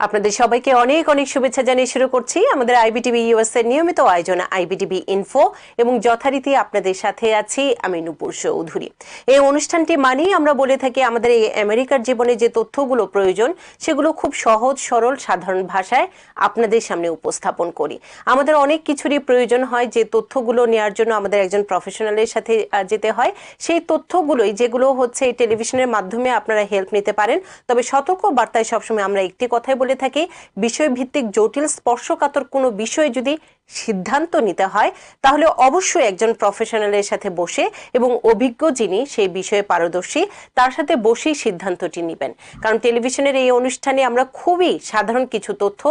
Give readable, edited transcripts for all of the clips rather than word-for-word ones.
আপনাদের সবাইকে অনেক অনেক শুভেচ্ছা জানিয়ে শুরু করছি আমাদের আইবিটিভি ইউএস এর নিয়মিত আয়োজন আইবিটিভি ইনফো এবং যথারীতি আপনাদের সাথে আছি আমি নূপুর চৌধুরী। এই অনুষ্ঠানটি মানেই আমরা বলে থাকি আমাদের এই আমেরিকার জীবনে যে তথ্যগুলো প্রয়োজন সেগুলো খুব সহজ সরল সাধারণ ভাষায় আপনাদের সামনে উপস্থাপন করি। আমাদের অনেক কিছুরই প্রয়োজন হয়, যে তথ্যগুলো নেওয়ার জন্য আমাদের একজন প্রফেশনালের সাথে যেতে হয়। সেই তথ্যগুলোই যেগুলো হচ্ছে এই টেলিভিশনের মাধ্যমে আপনারা হেল্প নিতে পারেন। তবে সতর্ক বার্তায় সবসময় আমরা একটি কথাই বলে থাকি, বিষয়ভিত্তিক জটিল স্পর্শকাতর কোনো বিষয় যদি সিদ্ধান্ত নিতে হয় তাহলে অবশ্যই একজন প্রফেশনালের সাথে বসে এবং অভিজ্ঞ যিনি সেই বিষয়ে পারদর্শী তার সাথে বসেই সিদ্ধান্তটি নেবেন। কারণ টেলিভিশনের এই অনুষ্ঠানে আমরা খুবই সাধারণ কিছু তথ্য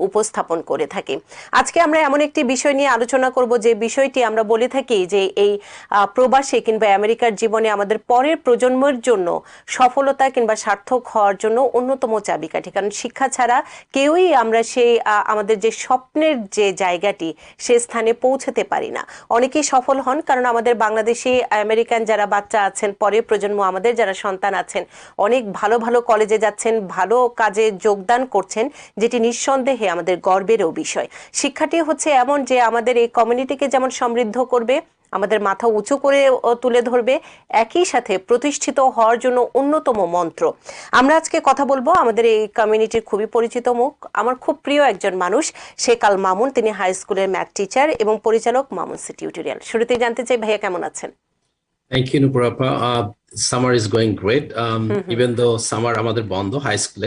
উপস্থাপন করে থাকি। আজকে আমরা এমন একটি বিষয় নিয়ে আলোচনা করব যে বিষয়টি আমরা বলে থাকি যে এই প্রবাসী কিংবা আমেরিকার জীবনে আমাদের পরের প্রজন্মের জন্য সফলতা কিংবা সার্থক হওয়ার জন্য অন্যতম চাবিকাঠি। কারণ শিক্ষা ছাড়া কেউই আমরা সেই আমাদের যে স্বপ্নের যে জায়গাটি সে স্থানে পৌঁছাতে পারি না। অনেকেই সফল হন কারণ আমাদের বাংলাদেশি আমেরিকান যারা বাচ্চা আছেন, পরের প্রজন্ম আমাদের যারা সন্তান আছেন, অনেক ভালো ভালো কলেজে যাচ্ছেন, ভালো কাজে যোগদান করছেন, যেটি নিঃসন্দেহে আমাদের গর্বেরও বিষয়। শিক্ষাটি হচ্ছে এমন যে আমাদের এই কমিউনিটিকে যেমন সমৃদ্ধ করবে, আমাদের মাথা উঁচু করে তুলে ধরবে, একই সাথে প্রতিষ্ঠিত হওয়ার জন্য অন্যতম মন্ত্র। আমরা আজকে কথা বলবো আমাদের এই কমিউনিটির খুবই পরিচিত মুখ, আমার খুব প্রিয় একজন মানুষ, শেখ আল মামুন। তিনি হাই স্কুলের ম্যাথ টিচার এবং পরিচালক মামুনসি টিউটোরিয়াল। শুরুতে জানতে চাই ভাইয়া কেমন আছেন? Thank you, Nupurapa. Summer is going great. Even though summer আমাদের বন্ধ high school,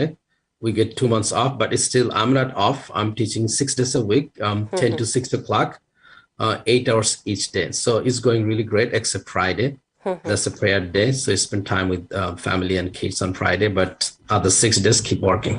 we get 2 months off, but it's still I'm not off. I'm teaching 6 days a week, 10 to 6 o'clock, 8 hours each day. So it's going really great, except Friday. That's a prayer day, so I spend time with family and kids on Friday. But other 6 days keep working.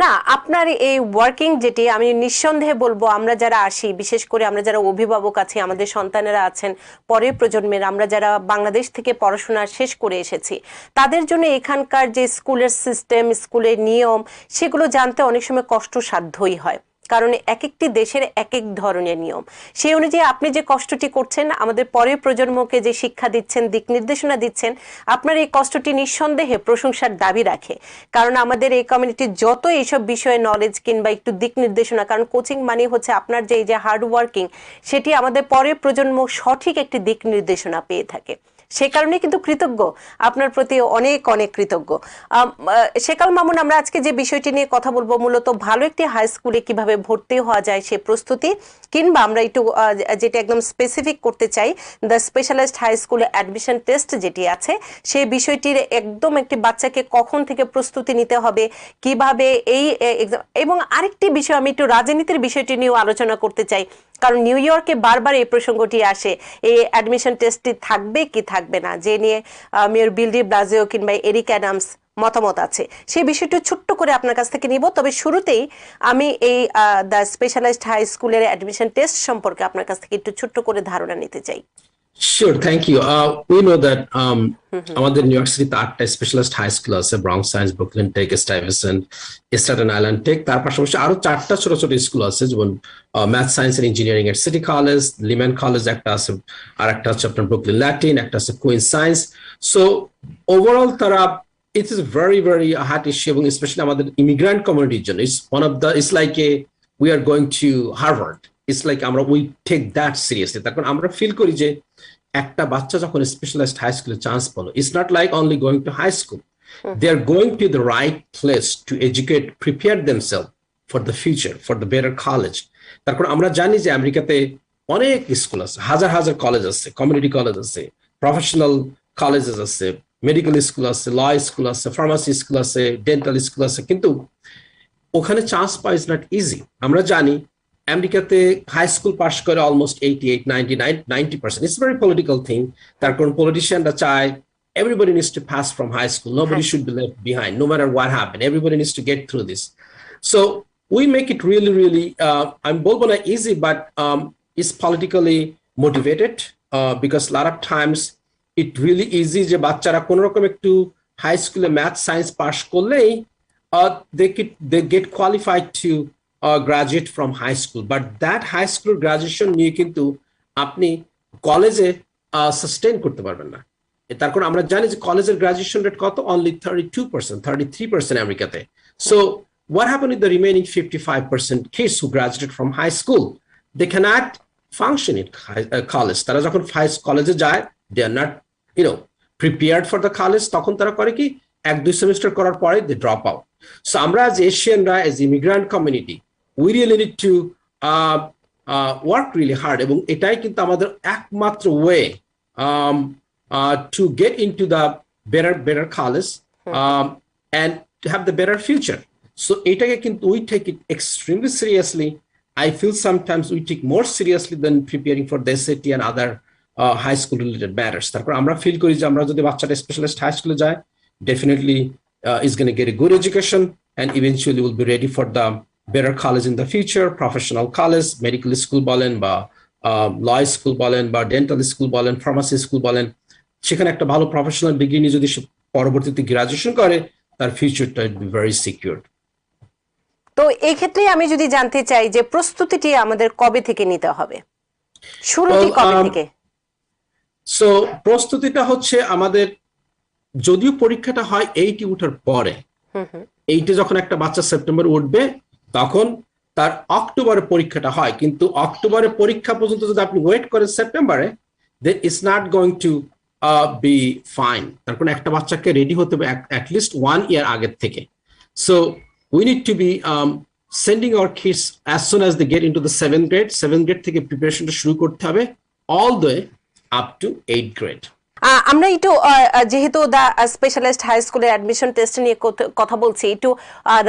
না, আপনার এই working যেটি আমি নিঃসন্দেহে বলবো, আমরা যারা আসি, বিশেষ করে আমরা যারা অভিভাবক আছি, আমাদের সন্তানেরা আছেন, পরের প্রজন্মের আমরা যারা বাংলাদেশ থেকে পড়াশোনা শেষ করে এসেছি, তাদের জন্য এখানকার যে স্কুলের সিস্টেম, স্কুলের নিয়ম, সেগুলো জানতে অনেক সময় কষ্টসাধ্যই হয়। কারণ এক একটি দেশের এক এক ধরনের নিয়ম। সেই অনুযায়ী আপনি যে কষ্টটি করছেন, আমাদের পরের প্রজন্মকে যে শিক্ষা দিচ্ছেন, দিক নির্দেশনা দিচ্ছেন, আপনার এই কষ্টটি নিঃসন্দেহে প্রশংসার দাবি রাখে। কারণ আমাদের এই কমিউনিটির যত এইসব বিষয়ে নলেজ কিংবা একটু দিক নির্দেশনা, কারণ কোচিং মানে হচ্ছে আপনার যে এই যে হার্ড ওয়ার্কিং, সেটি আমাদের পরের প্রজন্ম সঠিক একটি দিক নির্দেশনা পেয়ে থাকে। সে কারণে কিন্তু কৃতজ্ঞ, আপনার প্রতি অনেক অনেক কৃতজ্ঞ। শেখ আল মামুন, আমরা আজকে যে বিষয়টি নিয়ে কথা বলবো মূলত ভালো একটি হাই স্কুলে কিভাবে ভর্তি হওয়া যায় সে প্রস্তুতি, কিংবা আমরা একটু যেটা একদম স্পেসিফিক করতে চাই, the specialized high school admission test যেটি আছে, সেই বিষয়টির একদম একটি বাচ্চাকে কখন থেকে প্রস্তুতি নিতে হবে, কিভাবে এই এক্সাম, এবং আরেকটি বিষয় আমি একটু রাজনীতির বিষয়টি নিয়েও আলোচনা করতে চাই। কারণ নিউ ইয়র্কে বারবার এই প্রসঙ্গটি আসে, এই অ্যাডমিশন টেস্টটি থাকবে কি থাকবে না, যে নিয়ে মেয়র বিল ডি ব্লাজিও কিংবা এরিক অ্যাডামস মতামত আছে। সেই বিষয়টি ছোট্ট করে আপনার কাছ থেকে নিব। তবে শুরুতেই আমি এই দ্য স্পেশালাইজড হাই স্কুলের অ্যাডমিশন টেস্ট সম্পর্কে আপনার কাছ থেকে একটু ছোট্ট করে ধারণা নিতে চাই। Sure, thank you. We know that আমাদের নিউ ইয়র্ক সিটিতে 8টা স্পেশালাইজড হাই স্কুল আছে, Bronx science, Brooklyn tech, Stuyvesant, Staten Island tech. তার পাশাপাশি আরো 4টা ছোট ছোট স্কুল আছে, যেমন ম্যাথ সায়েন্স এন্ড ইঞ্জিনিয়ারিং এর সিটি কলেজ, লিম্যান কলেজ একটা আছে, আর একটা হচ্ছে আপনার ব্রুকলিন ল্যাটিন, একটা আছে কুইন সায়েন্স। সো ওভারঅল তারা it is very very hard issue, এবং স্পেশালি আমাদের ইমিগ্রান্ট কমিউনিটির জন্য it's one of the, it's like a we are going to Harvard, it's like আমরা we take that seriously. তারপর আমরা ফিল করি যে একটা বাচ্চা যখন স্পেশালাইজড হাই স্কুলে চান্স পেল, it's not like only going to high school, they are going to the right place to educate, prepare themselves for the future, for the better college. তারপর আমরা জানি যে আমেরিকাতে অনেক স্কুল আছে, হাজার হাজার কলেজ আছে, কমিউনিটি কলেজ আছে, প্রফেশনাল কলেজেস আছে, মেডিকেল স্কুল আছে, ল স্কুল আছে, ফার্মাসি স্কুল আছে, ডেন্টাল স্কুল আছে, কিন্তু ওখানে চান্স পাওয়া ইজ নট ইজি। আমরা জানি আমেরিকাতে হাই স্কুল পাস করে almost 88, 99, 90%. It's very political thing. তার কারণ পলিটিশিয়ানরা চায় everybody needs to pass from high school, nobody should be left behind, no matter what happened, everybody needs to get through this. So we make it really really I'm বলবো না easy, but it's politically motivated, because a lot of times it really easy যে বাচ্চারা কোন রকম একটু high স্কুলে math science pass করলেই they get qualified to graduate from high school, but that high school graduation নিয়ে কিন্তু আপনি কলেজে সাস্টেইন করতে পারবেন না। তার কারণ আমরা জানি যে কলেজের গ্রাজুয়েশন রেট কত, অনলি 32%, 33% আমেরিকাতে। So what happened with the remaining 55% kids who graduated from high school? They cannot function in college. তারা যখন কলেজে যায়, they are not, prepared for the college. তখন তারা করে কি, 1-2 সেমিস্টার করার পরে they drop out. So আমরা as Asianরা, as immigrant community, we really need to work really hard. এবং এটাই কিন্তু আমাদের একমাত্র way to get into the better college and to have the better future. So এটাকে কিন্তু we take it extremely seriously. I feel sometimes we take more seriously than preparing for the SAT and other high school related matters. তারপর আমরা feel করি যে আমরা যদি বাচ্চাটা specialist high স্কুলে যায়, definitely is going to get a good education and eventually will be ready for the better college in the future, professional college, medical school বলেন বা law school বলেন বা dental school বলেন, pharmacy school বলেন, সেখানে একটা ভালো প্রফেশনাল ডিগ্রি নিয়ে যদি পরবর্তীতে গ্রাজুয়েশন করে, তার ফিউচারটা উইল বি ভেরি সিকিউরড। তো এই ক্ষেত্রে আমি যদি জানতে চাই যে প্রস্তুতিটি আমাদের কবে থেকে নিতে হবে, শুরুটি কবে থেকে? সো প্রস্তুতিটা হচ্ছে আমাদের, যদিও পরীক্ষাটা হয় 8 উঠার পরে, 8 যখন একটা বাচ্চা সেপ্টেম্বর উঠবে তখন তার অক্টোবরে পরীক্ষাটা হয়, কিন্তু অক্টোবরে পরীক্ষা পর্যন্ত যদি আপনি ওয়েট করেন সেপ্টেম্বরে, then it's not going to be fine. তারপর একটা বাচ্চাকে রেডি হতে হবে at least 1 year আগের থেকে। So we need to be sending our kids as soon as they get into the 7th grade. 7th grade থেকে প্রিপারেশনটা শুরু করতে হবে all the way up to 8th grade. আমরা একটু যেহেতু দা স্পেশালিস্ট হাই স্কুলের অ্যাডমিশন টেস্ট নিয়ে কথা বলছি, একটু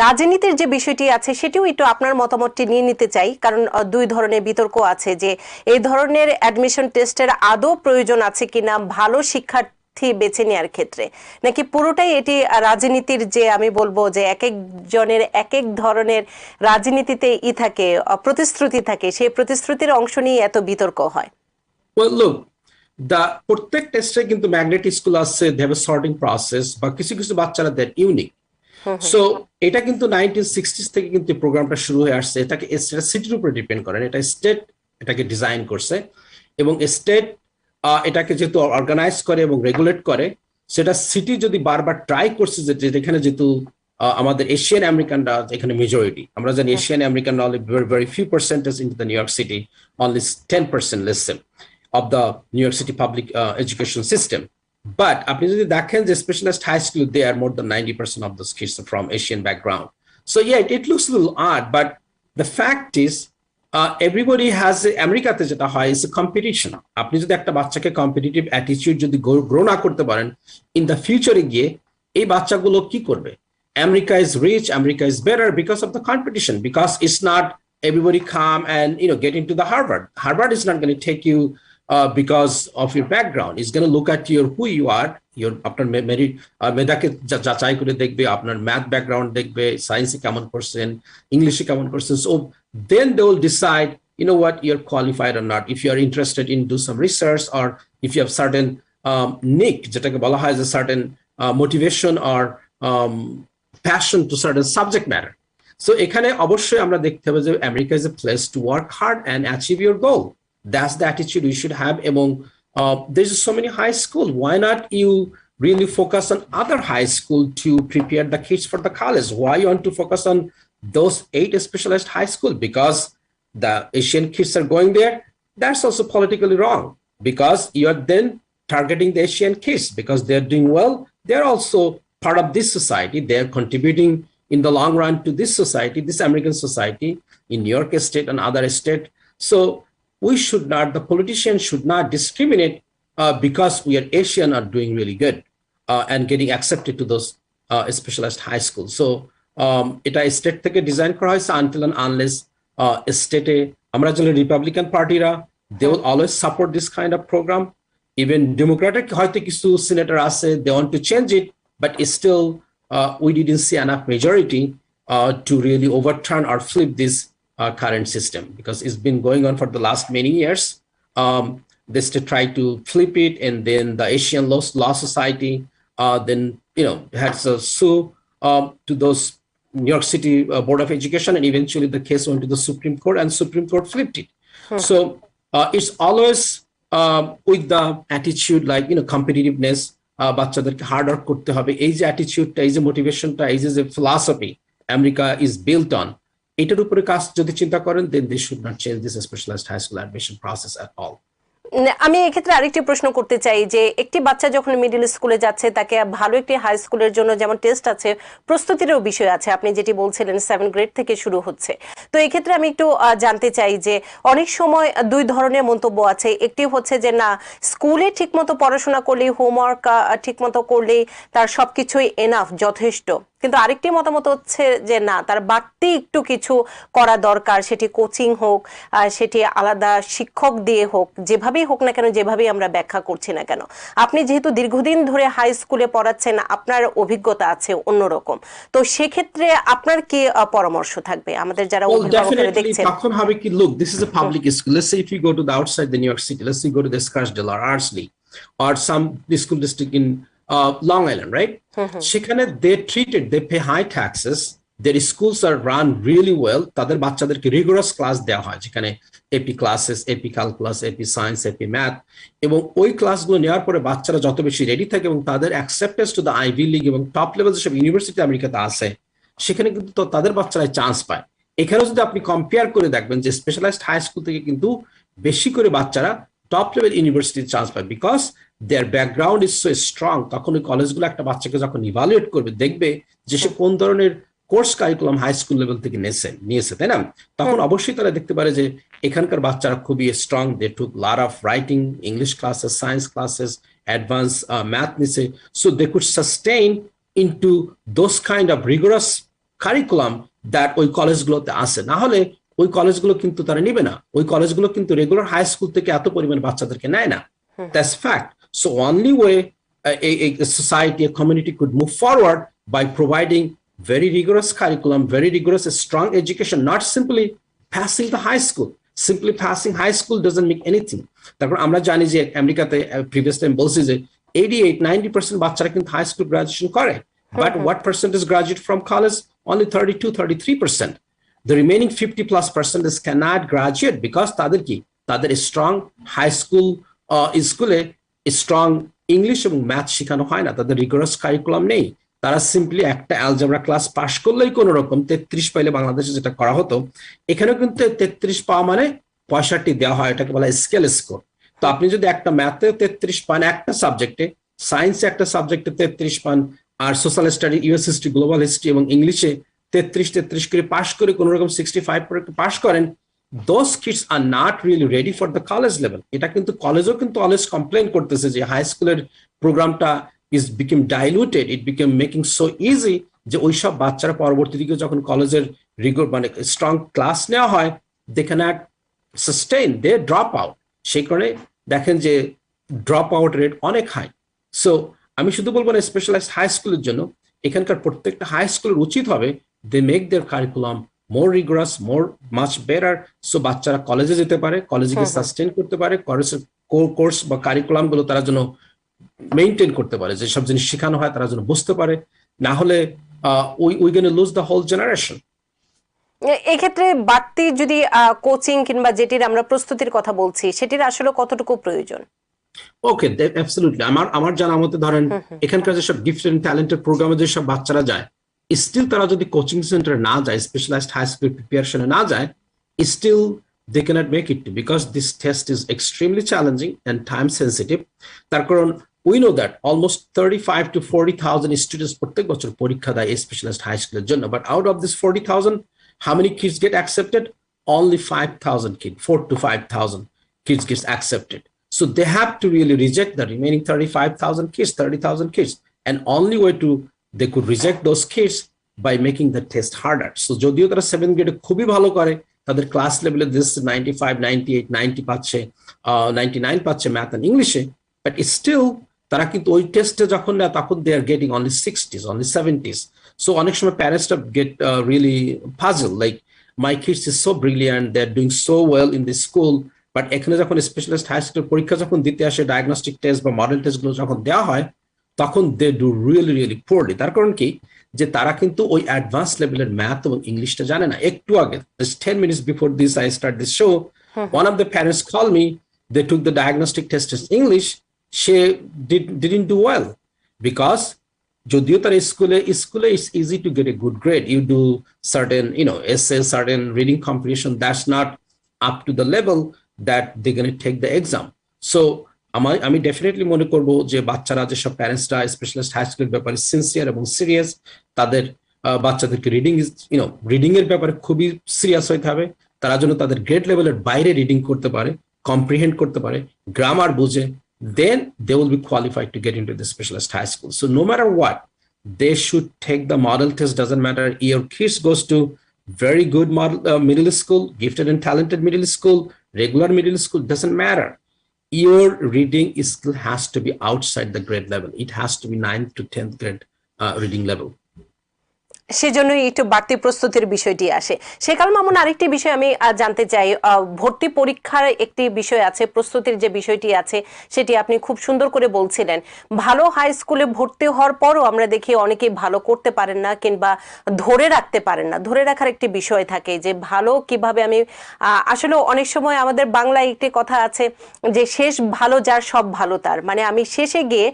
রাজনীতির যে বিষয়টি আছে সেটিও একটু আপনার মতামতটি নিয়ে নিতে চাই, কারণ দুই ধরনের বিতর্ক আছে যে এই ধরনের অ্যাডমিশন টেস্টের আদৌ প্রয়োজন আছে কিনা ভালো শিক্ষার্থী বেছে নেওয়ার ক্ষেত্রে, নাকি পুরোটাই এটি রাজনীতির, যে আমি বলবো যে এক এক জনের এক এক ধরনের রাজনীতিতে থাকে, প্রতিশ্রুতি থাকে, সেই প্রতিশ্রুতির অংশ নিয়ে এত বিতর্ক হয়? Well, look, প্রত্যেক টেস্টে কিন্তু ম্যাগনেটিক স্কুল আছে, they have a sorting process, বা কিছু কিছু বাচ্চারা দ্যাট ইউনিক। সো এটা কিন্তু 1960s থেকে কিন্তু প্রোগ্রামটা শুরু হয়ে আসছে। এটাকে সিটির উপরে ডিপেন্ড করেন, এটা স্টেট এটাকে ডিজাইন করছে, এবং স্টেট এটাকে যেহেতু অর্গানাইজ করে এবং রেগুলেট করে, সেটা সিটি যদি বারবার ট্রাই করছে যে যেখানে যেহেতু আমাদের এশিয়ান আমেরিকানরা এখানে মেজরিটি, আমরা জানি এশিয়ান আমেরিকানরা only very few percentage into the New York City, only 10% less than of the New York City public education system. But আপনি যদি দেখেন যে specialist high school, they are more than 90% of those kids are from Asian background. So yeah, it looks a little odd, but the fact is everybody has আমেরিকাতে যেটা হয় is a competition. আপনি যদি একটা বাচ্চাকে competitive attitude যদি grow না করতে পারেন, in the future গিয়ে এই বাচ্চাগুলো কি করবে? America is rich, America is better because of the competition, because it's not everybody come and get into the Harvard. Harvard is not going to take you because of your background. It's going to look at who you are, your আপনার মেধাকে যাচাই করে দেখবে, আপনার math background দেখবে, সায়েন্সে কেমন করছেন, ইংলিশে কেমন করছেন। So then they will decide, what, you're qualified or not. If you are interested in do some research, or if you have certain niche, যেটাকে বলা হয় যে certain motivation or passion to certain subject matter. So এখানে অবশ্যই আমরা দেখতে হবে যে America is a place to work hard and achieve your goal. That's the attitude you should have. এবং there's so many high school. Why not you really focus on other high school to prepare the kids for the college? Why you want to focus on those 8 specialized high school? Because the Asian kids are going there. That's also politically wrong, because you are then targeting the Asian kids because they're doing well. They're also part of this society. They're contributing in the long run to this society, this American society in New York State and other state. So we should not, the politicians should not discriminate because we are Asian are doing really good and getting accepted to those specialized high schools. So এটা state থেকে design করা হয়েছে, until and unless স্টেটে আমরা জানি Republican পার্টিরা, they will always support this kind of program. Even Democratic হয়তো কিছু senator আছে, they want to change it, but it's still we didn't see enough majority to really overturn or flip this current system, because it's been going on for the last many years. They still try to flip it, and then the Asian Law Society then had to sue to those New York City Board of Education, and eventually the case went to the Supreme Court, and Supreme Court flipped it. So it's always with the attitude like competitiveness, বাচ্চাদেরকে hard work করতে হবে, এই যে অ্যাটিটিউডটা, এই যে মোটিভেশনটা, এই যে philosophy, America is built on, এটার উপরে কাজ যদি চিন্তা করেন, then they should not change this specialized high school admission process at all. আমি এক্ষেত্রে আরেকটি প্রশ্ন করতে চাই যে একটি বাচ্চা যখন মিডল স্কুলে যাচ্ছে তাকে ভালো একটি হাই স্কুলের জন্য যেমন টেস্ট আছে, প্রস্তুতিরও বিষয় আছে, আপনি যেটি বলছিলেন 7 গ্রেড থেকে শুরু হচ্ছে। তো এই ক্ষেত্রে আমি একটু জানতে চাই যে অনেক সময় দুই ধরনের মন্তব্য আছে। একটি হচ্ছে যে না, স্কুলে ঠিকমতো পড়াশোনা করলেই, হোমওয়ার্ক ঠিকমতো করলেই তার সবকিছুই এনাফ, যথেষ্ট। কিন্তু আরেকটি মতামত হচ্ছে যে না, তার বাড়তি একটু কিছু করা দরকার, সেটি কোচিং হোক, সেটি আলাদা শিক্ষক দিয়ে হোক, যেভাবেই হোক না কেন, যেভাবেই আমরা ব্যাখ্যা করছি না কেন। আপনি যেহেতু দীর্ঘদিন ধরে হাই স্কুলে পড়াচ্ছেন, আপনার অভিজ্ঞতা আছে অন্যরকম, তো সেক্ষেত্রে আপনার কি পরামর্শ থাকবে আমাদের যারা অভিভাবকরা দেখছেন? তখন হবে কি, look, this is a public school. Let's say if you go to the outside the New York City, let's say you go to the Scarsdale or Ardsley or some school district in Long Island, right? সেখানে they pay high taxes, their schools are run really well, তাদের বাচ্চাদেরকে rigorous class দেওয়া হয়, যেখানে AP classes, AP calculus, AP science, AP math, এবং ওই ক্লাসগুলো নেওয়ার পরে বাচ্চারা যত বেশি রেডি থাকে এবং তাদের acceptance to the Ivy League এবং টপ লেভেল যেসব ইউনিভার্সিটি আমেরিকাতে আছে, সেখানে কিন্তু তাদের বাচ্চারাই চান্স পায়। এখানেও যদি আপনি কম্পেয়ার করে দেখবেন যে স্পেশালাইজড হাই স্কুল থেকে কিন্তু বেশি করে বাচ্চারা টপ লেভেল ইউনিভার্সিটির চান্স পায়, because their background is so strong. তখন ওই কলেজগুলো একটা বাচ্চাকে যখন ইভালুয়েট করবে, দেখবে যে সে কোন ধরনের course curriculum high school level থেকে নিয়েছে, তাই না? তখন অবশ্যই তারা দেখতে পারে যে এখানকার বাচ্চারা খুবই strong, they took lot of writing, English classes, science classes, advance math নিছে, so they could sustain into those kind of rigorous curriculum that ওই কলেজগুলোতে আসে। না হলে ওই কলেজগুলো কিন্তু তারা নিবে না, ওই কলেজগুলো কিন্তু রেগুলার হাই স্কুল থেকে এত পরিমাণ বাচ্চাদেরকে নেয় না। That's fact. So only way a society, a community could move forward by providing very rigorous curriculum, very rigorous, strong education, not simply passing the high school. Simply passing high school doesn't make anything. তারপর আমরা জানি যে আমেরিকাতে previous time বলছি যে 88-90% বাচ্চারা কিন্তু high school graduation করে, but what percentage graduate from college? Only 32-33%. The remaining 50+% cannot graduate because তাদের strong high school স্কুলে strong ইংলিশ এবং ম্যাথ শেখানো হয় না, তাদের রিগোরাস কারিকুলাম নেই। তারা সিম্পলি একটা অ্যালজেব্রা ক্লাস পাস করলেই কোনো রকম 33 পাইলে, বাংলাদেশে যেটা করা হতো, এখানেও কিন্তু 33 পাওয়া মানে 65 দেওয়া হয়, এটাকে বলা স্কেল স্কোর। তো আপনি যদি একটা ম্যাথে 33 পান একটা সাবজেক্টে, সায়েন্সে একটা সাবজেক্টে 33 পান, আর social study, US history, global history এবং ইংলিশে 33 করে পাস করে কোনো রকম 65 করে পাস করেন, those kids are not really ready for the college level. এটা কিন্তু কলেজও কিন্তু অলওয়েজ কমপ্লেন করতেছে যে হাই স্কুলের প্রোগ্রামটা is became diluted, it became making so easy যে ওইসব বাচ্চারা পরবর্তী দিকে যখন কলেজের মানে স্ট্রং ক্লাস নেওয়া হয়, they cannot sustain, they drop out। সেই কারণে দেখেন যে ড্রপ আউট রেট অনেক হাই। সো আমি শুধু বলবো না স্পেশালাইজড হাই স্কুলের জন্য, এখানকার প্রত্যেকটা হাই স্কুলের উচিত হবে they make their curriculum more rigorous, much better, so বাচ্চারা কলেজে যেতে পারে, কলেজে গিয়ে সাস্টেইন করতে পারে, কোর্স বা কারিকুলাম গুলো তারা যেন মেইনটেইন করতে পারে, যেসব জিনিস শেখানো হয় তারা যেন বুঝতে পারে, না হলে we gonna lose the whole generation. এক্ষেত্রে বাড়তি যদি কোচিং কিংবা যেটির আমরা প্রস্তুতির কথা বলছি, সেটির আসলে কতটুকু প্রয়োজন? ওকে, অ্যাবসলিউটলি। আমার জানা মতে ধরেন এখানকার যেসব গিফটেড এন্ড ট্যালেন্টেড প্রোগ্রামে যেসব বাচ্চারা যায়, স্টিল তারা যদি কোচিং সেন্টারে না যায়, স্পেশালাইজড হাই স্কুল প্রিপারেশনে না যায়, still they cannot make it because this test is extremely challenging and time sensitive. তার কারণ we know that almost 35 to 40,000 students প্রত্যেক বছর পরীক্ষা দেয় স্পেশালাইজড হাই স্কুলের জন্য, but out of this 40,000 how many kids get accepted? Only 5,000 kids, 4 to 5,000 kids gets accepted. So they have to really reject the remaining 35,000 kids, 30,000 kids, and only way to they could reject those kids by making the test harder. So যদিও তারা 7th গ্রেডে খুবই ভালো করে, তাদের class লেভেলে this 95, 98, 90 পাচ্ছে, 99 পাচ্ছে ম্যাথ এন্ড ইংলিশে, বাট স্টিল তারা কিন্তু ওই টেস্টে যখন না, তখন they are getting only 60s, only 70s. So অনেক সময় প্যারেন্টসরা get really puzzle, like my kids is so brilliant, they are doing so well in this school, but এখানে যখন স্পেশালিস্ট হাই স্কুল পরীক্ষা যখন দিতে আসে, ডায়াগনস্টিক টেস্ট বা মডেল টেস্টগুলো যখন দেওয়া হয়, তখন দে ডু রিয়েলি পোরলি। তার কারণ কি, যে তারা কিন্তু ওই অ্যাডভান্স লেভেলের ম্যাথ এবং ইংলিশটা জানে না। একটু আগে, 10 minutes before this I start this show, one of the parents called me, they took the diagnostic test in English, she didn't do well because যদিও তার স্কুলে it's easy to get a good grade. You do certain, essays, certain reading comprehension. That's not up to the level that they're going to take the exam. So আমি definitely মনে করব যে বাচ্চারা যেসব প্যারেন্টসরা specialist high স্কুলের ব্যাপারে sincere এবং serious, তাদের বাচ্চাদেরকে রিডিং এর ব্যাপারে খুবই সিরিয়াস হইতে হবে। তারা যেন তাদের গ্রেড লেভেলের বাইরে রিডিং করতে পারে, কম্প্রিহেন্ড করতে পারে, গ্রামার বুঝে, then they will be qualified to get into the specialist high school. So no matter what, they should take the model test. Doesn't matter your kids goes to very good model middle school, gifted and talented middle school, regular middle school, doesn't matter. Your reading skill has to be outside the grade level. It has to be 9th to 10th grade reading level. সেজন্যই একটু বাড়তি প্রস্তুতির বিষয়টি আসে। সেকাল মামুন, আরেকটি বিষয় আমি জানতে চাই, ভর্তি পরীক্ষার একটি বিষয় আছে, প্রস্তুতির যে বিষয়টি আছে সেটি আপনি খুব সুন্দর করে বলছিলেন। ভালো হাই স্কুলে ভর্তি হওয়ার পরও আমরা দেখি অনেকেই ভালো করতে পারেন না কিংবা ধরে রাখতে পারেন না। ধরে রাখার একটি বিষয় থাকে যে ভালো কিভাবে আমি আসলে অনেক সময় আমাদের বাংলায় একটি কথা আছে যে শেষ ভালো যার সব ভালো তার, মানে আমি শেষে গিয়ে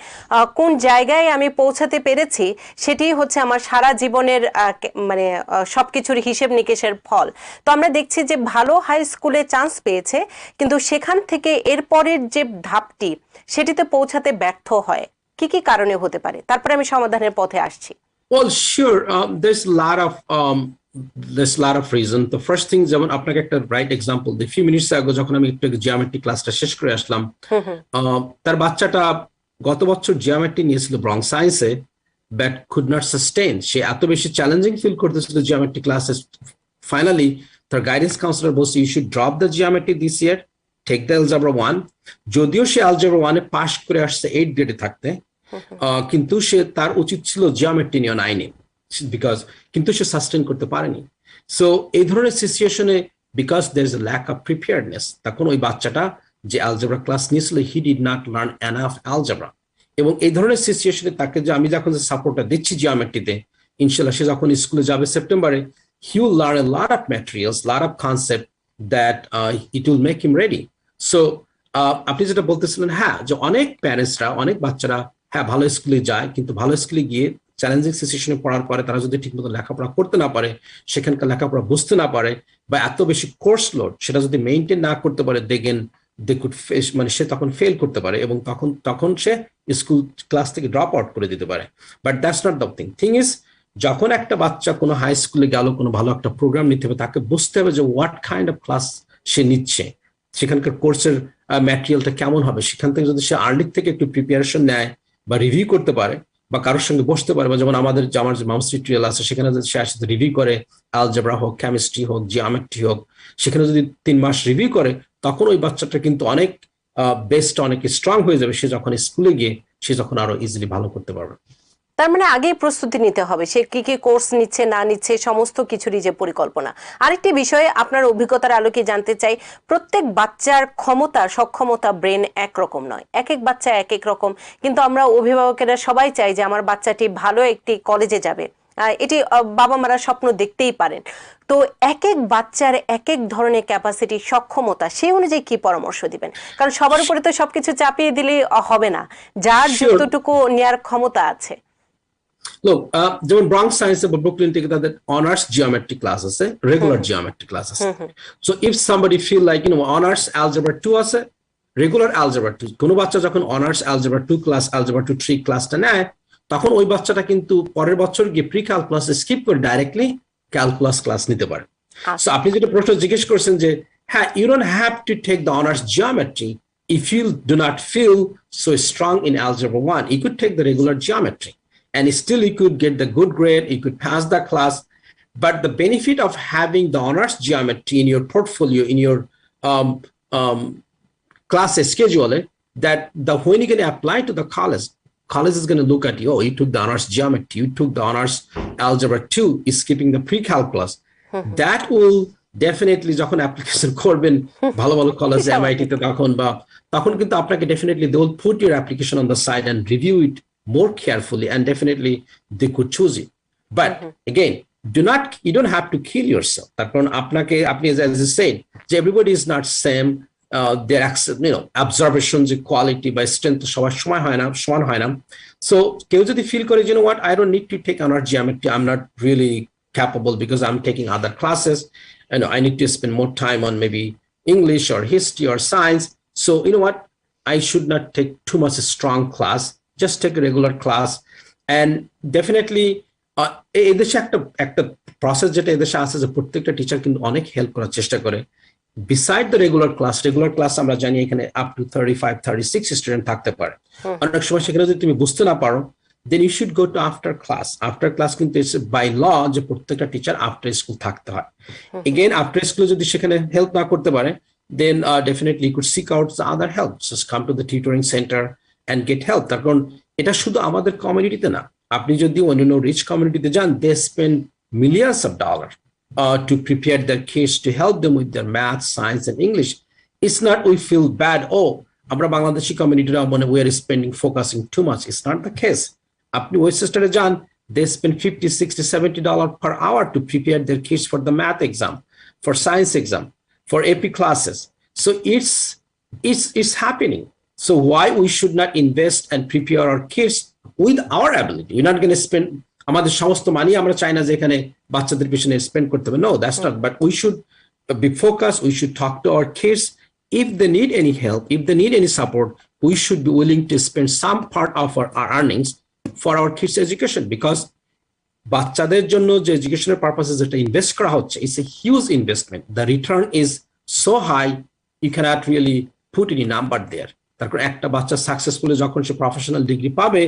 কোন জায়গায় আমি পৌঁছাতে পেরেছি সেটি হচ্ছে আমার সারা জীবনের মানে সবকিছুর হিসেব নিকেশের ফল। তো আমরা দেখছি যে ভালো হাই স্কুলে চান্স পেয়েছে কিন্তু সেখান থেকে এরপরের যে ধাপটি সেটিতে পৌঁছাতে ব্যর্থ হয়, কি কি কারণে হতে পারে? তারপরে আমি সমাধানের পথে আসছি। Well, sure. There's a lot of reason. The first thing, যেমন আপনাকে একটা রাইট এক্সাম্পল দিই, few minutes ago যখন আমি একটু জিওমেট্রি ক্লাসটা শেষ করে আসলাম, তার বাচ্চাটা গত বছর জিওমেট্রি নিয়েছিল ব্রং সায়েন্সে, but could not sustain. সে এত বেশি চ্যালেঞ্জিং ফিল করতেছিল জিওমেট্রি ক্লাসেস। ফাইনালি তার গাইডেন্স কাউন্সিলর বলছে you should drop the geometry this year, take the algebra 1। যদিও সে অ্যালজেব্রা 1-এ পাস করে আসছে 8 গ্রেডে থাকতে, কিন্তু তার উচিত ছিল জিওমেট্রি নিয়ে 9-এ, কিন্তু সে সাস্টেন করতে পারেনি। সো এই ধরনের সিচুয়েশনে because there is a lack of preparedness, তখন ওই বাচ্চাটা যে অ্যালজেব্রা ক্লাস নিয়েছিল he did not learn enough algebra. এবং এই ধরনের সিচুয়েশনে তাকে যে আমি যখন সাপোর্টটা দিচ্ছি জিওমেট্রিতে, ইনশাল্লাহ সে যখন স্কুলে যাবে সেপ্টেম্বরে, he will learn a lot of materials, lot of concept that it will make him ready. So আপনি যেটা বলতেছিলেন, হ্যাঁ, যে অনেক প্যারেন্টসরা, অনেক বাচ্চারা হ্যাঁ ভালো স্কুলে যায়, কিন্তু ভালো স্কুলে গিয়ে চ্যালেঞ্জিং সিচুয়েশনে পড়ার পরে তারা যদি ঠিকমতো লেখাপড়া করতে না পারে, সেখানকার লেখাপড়া বুঝতে না পারে, বা এত বেশি কোর্স লোড সেটা যদি মেইনটেইন না করতে পারে, দে কুড ফেস, মানে সে তখন ফেল করতে পারে এবং তখন সে স্কুল ক্লাস থেকে ড্রপ আউট করে দিতে পারে। But that's not the thing is, যখন একটা বাচ্চা কোনো হাই স্কুলে গেল, কোনো ভালো একটা প্রোগ্রাম নিতে হবে, তাকে বুঝতে হবে যে হোয়াট কাইন্ড অফ ক্লাস সে নিচ্ছে, সেখানকার কোর্সের ম্যাটেরিয়ালটা কেমন হবে। সেখান থেকে যদি সে আর্লি থেকে একটু প্রিপারেশন নেয় বা রিভিউ করতে পারে বা কারোর সঙ্গে বসতে পারে, বা যেমন আমার যে মামস টিউটোরিয়াল আছে সেখানে যদি সে আসলে রিভিউ করে, অ্যালজেব্রা হোক, কেমিস্ট্রি হোক, জিওমেট্রি হোক, সেখানে যদি 3 মাস রিভিউ করে, তখন ওই বাচ্চাটা কিন্তু অনেক বেস্ট, অনেক স্ট্রং হয়ে যাবে। সে যখন স্কুলে গিয়ে সে যখন আরো ইজিলি ভালো করতে পারবে। তার মানে আগেই প্রস্তুতি নিতে হবে, সে কি কি কোর্স নিচ্ছে না নিচ্ছে সমস্ত কিছুরই যে পরিকল্পনা। আরেকটি বিষয়ে আপনার অভিজ্ঞতার আলোকে জানতে চাই, প্রত্যেক বাচ্চার ক্ষমতা, সক্ষমতা, ব্রেন একরকম নয়, এক এক বাচ্চা এক এক রকম। কিন্তু আমরা অভিভাবকেরা সবাই চাই যে আমার বাচ্চাটি ভালো একটি কলেজে যাবে, এটি বাবা মারা স্বপ্ন দেখতেই পারেন। তো এক এক বাচ্চার এক এক ধরনের ক্যাপাসিটি, সক্ষমতা, সেই অনুযায়ী কি পরামর্শ দিবেন? কারণ সবার উপরে তো সবকিছু চাপিয়ে দিলেই হবে না, যার যতটুকু নেয়ার ক্ষমতা আছে। Look, যেমন ব্রং সায়েন্স বা ব্রুকলিন থেকে তাদের অনার্স জিওমেট্রি ক্লাস আছে, রেগুলার জিওমেট্রি ক্লাস আছে। So if somebody feel like honors algebra 2 আছে, রেগুলার অ্যালজেব্রা 2, কোনো বাচ্চা যখন অনার্স অ্যালজেব্রা 2 ক্লাস, অ্যালজেব্রা 2 3 ক্লাসটা নেয়, তখন ওই বাচ্চাটা কিন্তু পরের বছর গিয়ে প্রি ক্যালকুলাস স্কিপ করে ডাইরেক্টলি ক্যালকুলাস ক্লাস নিতে পারে। সো আপনি যেটা প্রশ্ন জিজ্ঞেস করছেন যে হ্যাঁ, you don't have to take the honors geometry if you do not feel so strong in algebra 1. You could take the regular geometry and still you could get the good grade, you could pass the class. But the benefit of having the honors geometry in your portfolio, in your class schedule, that when you're going to apply to the college is going to look at you, oh, you took the honors geometry, you took the honors algebra 2, is skipping the pre-calculus. That will definitely, যখন application করবেন ভালো ভালো কলেজে, MIT তে, তখন কিন্তু আপনাকে definitely they will put your application on the side and review it more carefully, and definitely they could choose it. But again, you don't have to kill yourself. তার কারণ আপনি as you said, everybody is not same their absorption যে quality বা strength সবার সমান হয় না so কেউ যদি ফিল করে you know what I don't need to take another geometry, I'm not really capable because I'm taking other classes, I need to spend more time on maybe English or history or science, so you know what, I should not take too much strong class, just take a regular class. And definitely এদেশে একটা process যেটা এদেশে আছে যে প্রত্যেকটা teacher কিন্তু অনেক help করার চেষ্টা করে beside the regular class আমরা জানি এখানে up to 35-36 স্টুডেন্ট থাকতে পারে অনেক সময় সেখানে যদি তুমি বুঝতে না পারো then you should go to after class কিন্তু বাই ল যে প্রত্যেকটা টিচার আফটার স্কুল থাকতে হয় again after স্কুলে যদি সেখানে হেল্প না করতে পারে then definitely you could seek out the other help, just come to the tutoring center and get help. তার কারণ এটা শুধু আমাদের কমিউনিটিতে না, আপনি যদি অন্যান্য রিচ কমিউনিটিতে যান, they spend millions of dollars to prepare their kids to help them with their math, science and English. It's not we feel bad, oh আমরা বাংলাদেশি কমিউনিটিরা মানে we are spending focusing too much. It's not the case. আপনি ওয়েস্টার্নে যান, they spend $50-$60-$70 per hour to prepare their kids for the math exam, for science exam, for AP classes. So it's happening. So why we should not invest and prepare our kids with our ability? We're not going to spend আমাদের সমস্ত মানি আমরা চাই না যে এখানে বাচ্চাদের পিছনে spend করতে হবে, no, that's not, but we should be focused, we should talk to our kids. If they need any help, if they need any support, we should be willing to spend some part of our earnings for our kids education, because বাচ্চাদের জন্য যে এডুকেশনের পারপাসে যেটা invest করা হচ্ছে, it's a huge investment. The return is so high, you cannot really put any number there. তারপর একটা বাচ্চা সাকসেসফুলি যখন সে প্রফেশনাল ডিগ্রি পাবে,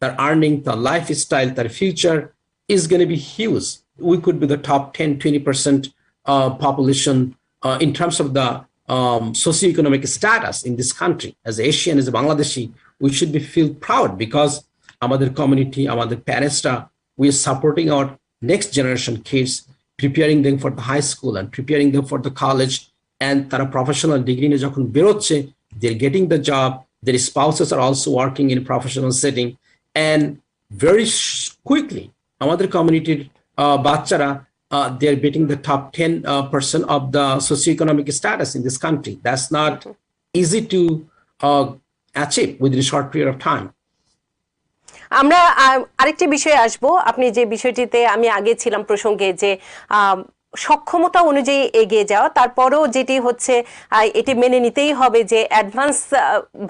তার আর্নিং, তার লাইফস্টাইল, তার future is going to be huge. We could be the top 10-20% population in terms of the socioeconomic status in this country. As Asian, as a Bangladeshi, we should be feel proud because আমাদের community, আমাদের parents-রা, we are supporting our next generation kids, preparing them for the high school and preparing them for the college, and তারা professional degree নিয়ে যখন বেরোচ্ছে, they're getting the job, their spouses are also working in a professional setting, and very quickly আমাদের community বাচ্চারা they're beating the top 10% of the socioeconomic status in this country. That's not easy to achieve within a short period of time. আমরা আরেকটি বিষয়ে আসব। আপনি যে বিষয়টিতে আমি আগে ছিলাম প্রসঙ্গে, যে সক্ষমতা অনুযায়ী এগিয়ে যাওয়া, তারপরেও যেটি হচ্ছে এটি মেনে নিতেই হবে যে অ্যাডভান্স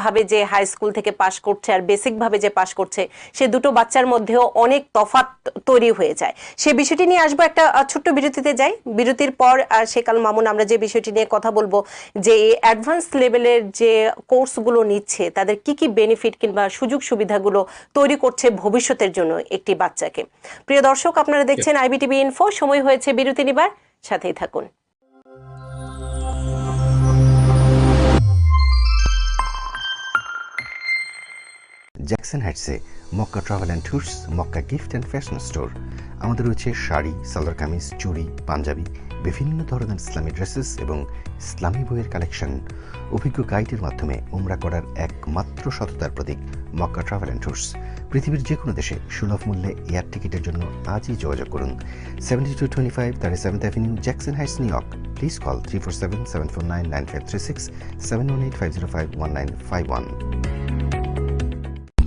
ভাবে যে হাই স্কুল থেকে পাশ করছে আর বেসিক ভাবে যে পাশ করছে, সে দুটো বাচ্চার মধ্যেও অনেক তফাৎ তৈরি হয়ে যায়। সে বিষয়টি নিয়ে আসবো, একটা ছোট্ট বিরতিতে যাই। বিরতির পর শেকাল মামুন আমরা যে বিষয়টি নিয়ে কথা বলবো, যে অ্যাডভান্স লেভেলের যে কোর্সগুলো নিচ্ছে তাদের কি কি বেনিফিট কিংবা সুযোগ সুবিধাগুলো তৈরি করছে ভবিষ্যতের জন্য একটি বাচ্চাকে। প্রিয় দর্শক, আপনারা দেখছেন আইবিটিভি ইনফো। সময় হয়েছে বিরতি নিবার, সাথেই থাকুন। জ্যাকসন হাইটসে Mecca travel and tours, Mecca gift and fashion store. আমাদের রয়েছে শাড়ি, সালোয়ার কামিজ, চুড়ি, পাঞ্জাবি, বিভিন্ন ধরনের ইসলামী ড্রেসেস এবং ইসলামী বইয়ের কালেকশন। অভিজ্ঞ গাইডের মাধ্যমে উমরা করার একমাত্র সততার প্রতীক মক্কা ট্রাভেল অ্যান্ড ট্যুরস। পৃথিবীর যে কোনো দেশে সুলভ মূল্যে এয়ার টিকিটের জন্য আজই যোগাযোগ করুন। 7225 37th Avenue, Jackson Heights, New York. Please call 347-749-9536, 718-505-1951.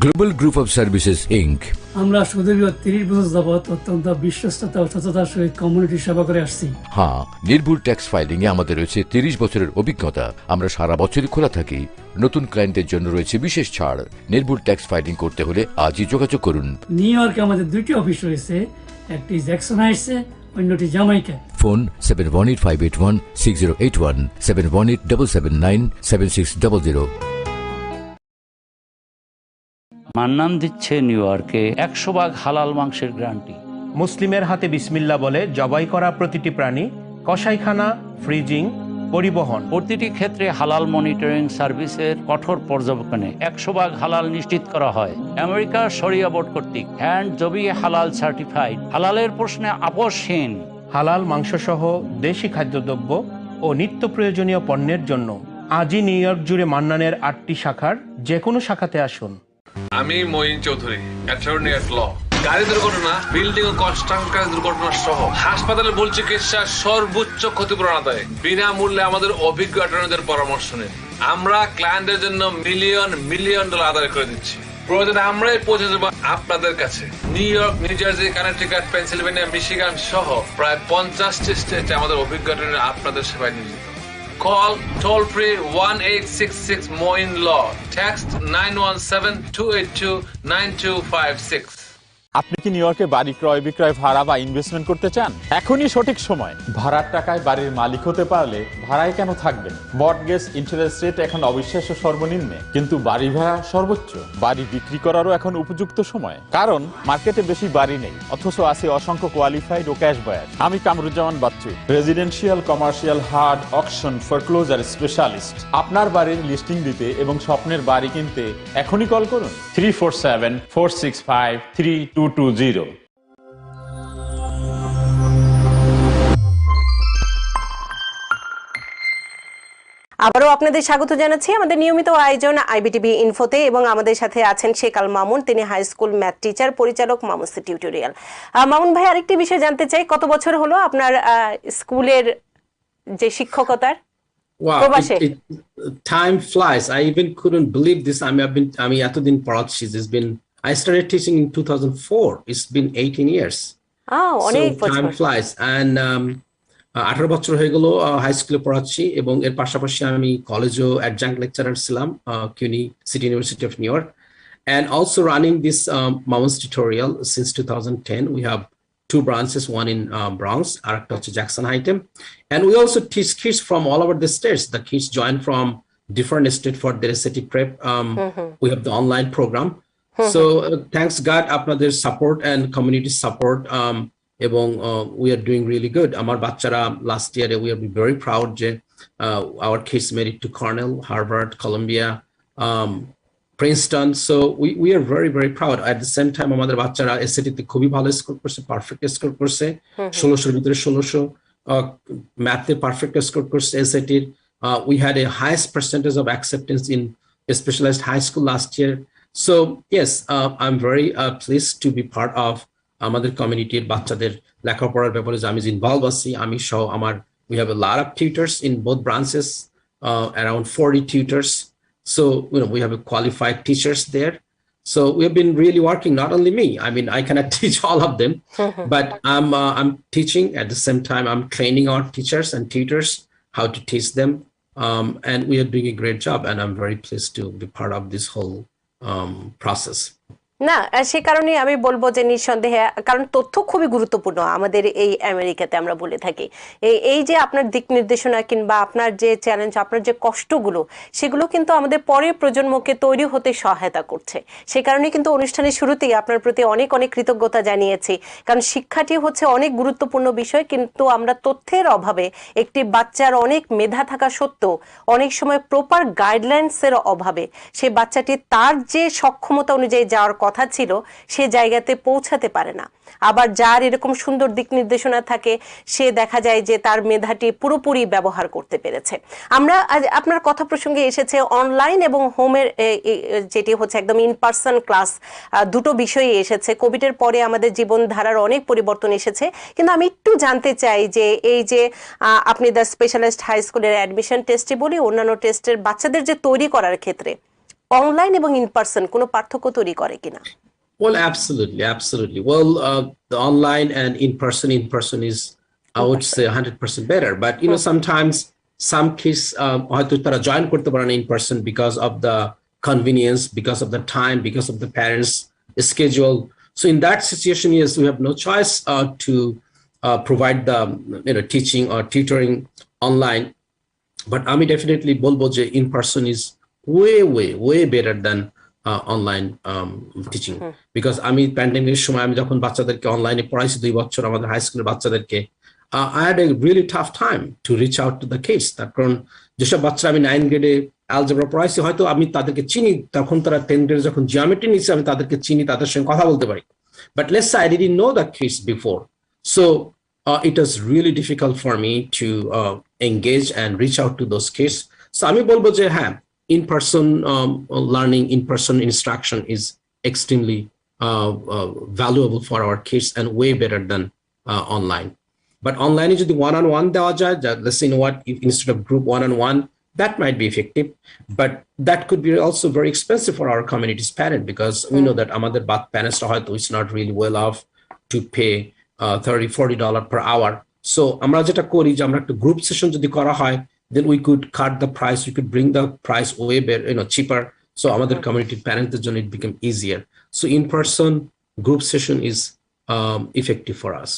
Global group of services Inc. আমরা সুদীর্ঘ 30 বছর যাবৎ অত্যন্ত বিশ্বস্ততা ও সততার সহিত কমিউনিটি সেবা করে আসছি। হ্যাঁ, নির্ভুল ট্যাক্স ফাইলিং এ আমাদের রয়েছে 30 বছরের অভিজ্ঞতা। আমরা সারা বছরই খোলা থাকি। নতুন ক্লায়েন্টের জন্য রয়েছে বিশেষ ছাড়। নির্ভুল ট্যাক্স ফাইলিং করতে হলে আজই যোগাযোগ করুন। নিউ ইয়র্কে আমাদের দুটি অফিস রয়েছে, একটি জ্যাকসন হাইটসে, অন্যটি জামাইকা। ফোন 7185816081, 7187797600। মান্নান দিচ্ছে নিউ ইয়র্কে 100% হালাল মাংসের গ্যারান্টি। মুসলিমের হাতে বিসমিল্লাহ বলে জবাই করা প্রতিটি প্রাণী, কসাইখানা, ফ্রিজিং, পরিবহন, প্রতিটি ক্ষেত্রে হালাল মনিটরিং সার্ভিসের কঠোর পর্যবেক্ষণে 100% হালাল নিশ্চিত করা হয় আমেরিকার শরিয়া বোর্ড কর্তৃক। হ্যান্ড জবি হালাল সার্টিফাইড, হালালের প্রশ্নে আপোষহীন। হালাল মাংসসহ দেশি খাদ্যদ্রব্য ও নিত্য প্রয়োজনীয় পণ্যের জন্য আজই নিউ ইয়র্ক জুড়ে মান্নানের 8টি শাখার যে কোনো শাখাতে আসুন। আমি মঈন চৌধুরী, অ্যাটর্নি এট ল। গাড়ি দুর্ঘটনা, বিল্ডিং ও কনস্ট্রাকশন কাজের দুর্ঘটনা সহ হাসপাতালে মূল চিকিৎসার সর্বোচ্চ ক্ষতিপূরণ আদায় বিনামূল্যে আমাদের অভিজ্ঞ অ্যাটর্নিদের পরামর্শ নিন। আমরা ক্লায়েন্টের জন্য মিলিয়ন ডলার আদায় করে দিচ্ছি। প্রয়োজনে আমরাই পৌঁছে দেবো আপনাদের কাছে। New York, new jersey, Connecticut, Pennsylvania, Michigan সহ প্রায় 50টি স্টেটে আমাদের অভিজ্ঞ অ্যাটর্নি আপনাদের সেবায় নিয়োজিত। Call toll free 1866 MOIN Law. Text 917-282-9256. আপনি কি নিউ ইয়র্কে বাড়ি ক্রয় বিক্রয় ভাড়া বা ইনভেস্টমেন্ট করতে চান? এখনই সঠিক সময়। ভাড়ার টাকায় বাড়ির মালিক হতে পারলে ভাড়ায় কেন থাকবেন? মর্টগেজ ইন্টারেস্ট রেট এখন অবিশ্বাস্য সর্বনিম্নে, কিন্তু বাড়ি ভাড়া সর্বোচ্চ। বাড়ি বিক্রি করারও এখন উপযুক্ত সময়, কারণ মার্কেটে বেশি বাড়ি নেই, অথচ আছে অসংখ্য কোয়ালিফাইড ও ক্যাশ বায়ার। আমি Kamruzzaman Bachchu, residential, commercial, hard, auction, foreclosure specialist. আপনার বাড়ির লিস্টিং দিতে এবং স্বপ্নের বাড়ি কিনতে এখনই কল করুন 347-465-3220। আবারও আপনাদের স্বাগত জানাচ্ছি আমাদের নিয়মিত আয়োজন আইবিটিভি ইনফোতে, এবং আমাদের সাথে আছেন শেখ আল মামুন। তিনি হাই স্কুল ম্যাথ টিচার, পরিচালক, মামুনসি টিউটোরিয়াল। মামুন ভাই, আরেকটি বিষয় জানতে চাই, কত বছর হলো আপনার স্কুলের যে শিক্ষকতার? Wow, time flies. I even couldn't believe this. আমি এতদিন পড়াচ্ছি. I started teaching in 2004. It's been 18 years. অনেক বছর। Time flies. And 18 বছর হয়ে গেল হাই স্কুলে পড়াচ্ছি, এবং এর পাশাপাশি আমি কলেজেও অ্যাডজাঙ্ক্ট লেকচারার ছিলাম, CUNY City University of New York, and also running this Mamun's tutorial since 2010. We have 2 branches, one in Bronx, arekta hocche Jackson Heights, and we also teach kids from all over the states. The kids join from different states for their SAT prep. We have the online program. So thanks God আপনাদের support and community support, এবং we are doing really good. আমার বাচ্চারা last year we are very proud যে our kids made it to Cornell, Harvard, Columbia, Princeton. So we are very, very proud. At the same time, আমাদের বাচ্চারা SAT তে খুবই ভালো score করছে, perfect score করছে, 1600 ভিতরে 1600, ম্যাথে পারফেক্ট স্কোর করছে SAT। We had a highest percentage of acceptance in a specialized high school last year. So yes, I'm very pleased to be part of আমাদের কমিউনিটির বাচ্চাদের লেখাপড়ার ব্যাপারে যে আমি ইনভলভ আছি। আমি সহ আমার we have a lot of tutors in both branches, around 40 tutors. So, we have a qualified teachers there. So we have been really working, not only me. I mean, I cannot teach all of them, but I'm teaching at the same time. I'm training our teachers and tutors how to teach them. And we are doing a great job. And I'm very pleased to be part of this whole process. না, সে কারণে আমি বলবো যে নিঃসন্দেহে, কারণ তথ্য খুবই গুরুত্বপূর্ণ আমাদের এই আমেরিকাতে। আমরা বলে থাকি এই যে আপনার দিক নির্দেশনা কিংবা আপনার যে চ্যালেঞ্জ, আপনার যে কষ্টগুলো, সেগুলো কিন্তু আমাদের পরের প্রজন্মকে তৈরি হতে সহায়তা করছে। সে কারণে কিন্তু অনুষ্ঠানের শুরুতেই আপনার প্রতি অনেক অনেক কৃতজ্ঞতা জানিয়েছি, কারণ শিক্ষাটি হচ্ছে অনেক গুরুত্বপূর্ণ বিষয়। কিন্তু আমরা তথ্যের অভাবে, একটি বাচ্চার অনেক মেধা থাকা সত্ত্বেও অনেক সময় প্রপার গাইডলাইন্সের অভাবে সেই বাচ্চাটি তার যে সক্ষমতা অনুযায়ী যাওয়ার কথা ছিল সে জায়গাতে পৌঁছাতে পারে না। আবার যার এরকম সুন্দর দিক নির্দেশনা থাকে, সে দেখা যায় যে তার মেধাটি পুরোপুরি ব্যবহার করতে পেরেছে। আমরা আজ আপনার কথা প্রসঙ্গে এসেছে অনলাইন এবং হোমের, যেটি হচ্ছে একদম ইন পার্সন ক্লাস, দুটো বিষয়ই এসেছে। কোভিডের পরে আমাদের জীবনধারার অনেক পরিবর্তন এসেছে। কিন্তু আমি একটু জানতে চাই যে এই যে আপনি দ্য স্পেশালাইজড হাই স্কুলের অ্যাডমিশন টেস্টে বলি, অন্যান্য টেস্টের বাচ্চাদের যে তৈরি করার ক্ষেত্রে অনলাইন এবং ইন পার্সন কোনো পার্থক্য তৈরি করে কিনা? Well, absolutely. Well, the online and in person is, I would say, 100% better. But sometimes some kids হয়তো তারা join করতে পারে না in person because of the convenience, because of the time, because of the parents' schedule. So in that situation, yes, we have no choice to provide the teaching or tutoring online. But আমি definitely বলবো যে in person is way better than online teaching, because আমি প্যান্ডেমিকের সময় আমি যখন বাচ্চাদেরকে অনলাইনে পড়াইছি 2 বছর আমাদের হাই স্কুলের বাচ্চাদেরকে, I had a really tough time to reach out to the kids. তার কারণ যেসব বাচ্চা আমি 9 গ্রেডে অ্যালজেব্রা পড়াইছি, হয়তো আমি তাদেরকে চিনি, তখন তারা 10 গ্রেডে যখন জিওমেট্রি নিচ্ছে আমি তাদেরকে চিনি, তাদের সঙ্গে কথা বলতে পারি। But let's say I didn't know the kids before, so it was really difficult for me to engage and reach out to those kids. So আমি বলবো যে হ্যাঁ, in-person learning, in-person instruction is extremely valuable for our kids and way better than online. But online is the one-on-one দেওয়া যায়, let's say, you know what, if instead of group one-on-one, that might be effective, but that could be also very expensive for our community's parent, because we know that আমাদের parents is not really well off to pay $30-40 per hour. So আমরা যেটা করি যে আমরা একটা group session যদি করা হয়, then we could cut the price, we could bring the price way better, cheaper. So আমাদের community parents' জন্য it become easier. So in-person group session is effective for us.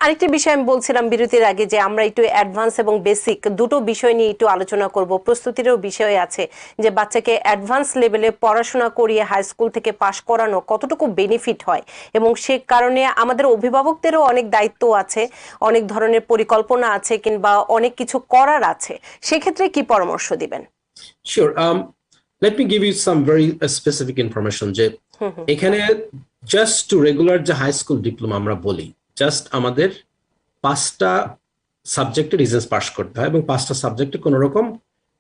আরেকটি বিষয় আমি বলছিলাম বিরতির আগে যে আমরা একটু অ্যাডভান্স এবং বেসিক দুটো বিষয় নিয়ে একটু আলোচনা করব। প্রস্তুতিরও বিষয় আছে যে বাচ্চাকে অ্যাডভান্স লেভেলে পড়াশোনা করিয়ে হাই স্কুল থেকে পাশ করানো কতটুকু বেনিফিট হয়, এবং সে কারণে আমাদের অভিভাবকদেরও অনেক দায়িত্ব আছে, অনেক ধরনের পরিকল্পনা আছে, কিংবা অনেক কিছু করার আছে। সেক্ষেত্রে কি পরামর্শ দিবেন? Sure. Let me give you some very specific information. যে এখানে just to regular যে হাই স্কুল ডিপ্লোমা আমরা বলি, জাস্ট আমাদের 5টা সাবজেক্টে রিজেন্স পাস করতে হয় এবং 5টা সাবজেক্টে কোনো রকম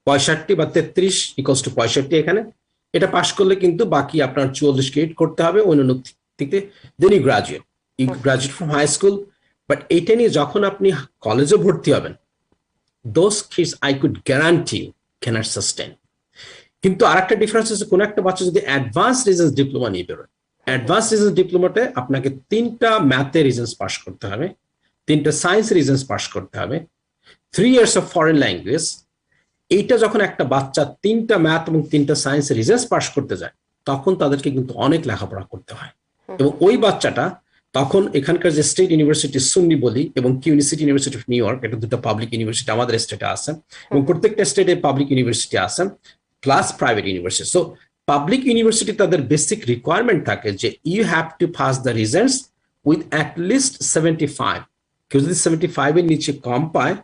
65 বা 33 ইকুয়ালস টু 65 এখানে এটা পাস করলে কিন্তু বাকি আপনার 44 ক্রেডিট করতে হবে অন্য থেকে, then you graduate from high school. But এইটা নিয়ে যখন আপনি কলেজে ভর্তি হবেন, those kids I could guarantee can't sustain. কিন্তু আরেকটা ডিফারেন্স হচ্ছে কোন একটা বাচ্চা যদি অ্যাডভান্স রিজেন্স ডিপ্লোমা নিয়ে বেরোয়, অ্যাডভান্স রিজেন্স ডিপ্লোমাতে আপনাকে 3টা ম্যাথে রিজেন্স পাস করতে হবে, 3টা সায়েন্স রিজেন্স পাস করতে হবে, 3 ইয়ার্স অফ ফরেন ল্যাঙ্গুয়েজ। এইটা যখন একটা বাচ্চা 3টা ম্যাথ এবং 3টা সায়েন্স রিজেন্স পাস করতে যায়, তখন তাদেরকে কিন্তু অনেক লেখাপড়া করতে হয়। এবং ওই বাচ্চাটা তখন এখানকার যে স্টেট ইউনিভার্সিটি সুন্নি বলি এবং কিউনিভার্সিটি ইউনিভার্সিটি অফ নিউ ইয়র্ক, এটা দুটো পাবলিক ইউনিভার্সিটি আমাদের স্টেটে আছে, এবং প্রত্যেকটা স্টেটে পাবলিক ইউনিভার্সিটি আছে plus private university. So public university তাদের বেসিক রিকোয়ারমেন্ট থাকে যে you have to pass the Regents with at least 75। কেউ যদি 75 এর নিচে কম পায়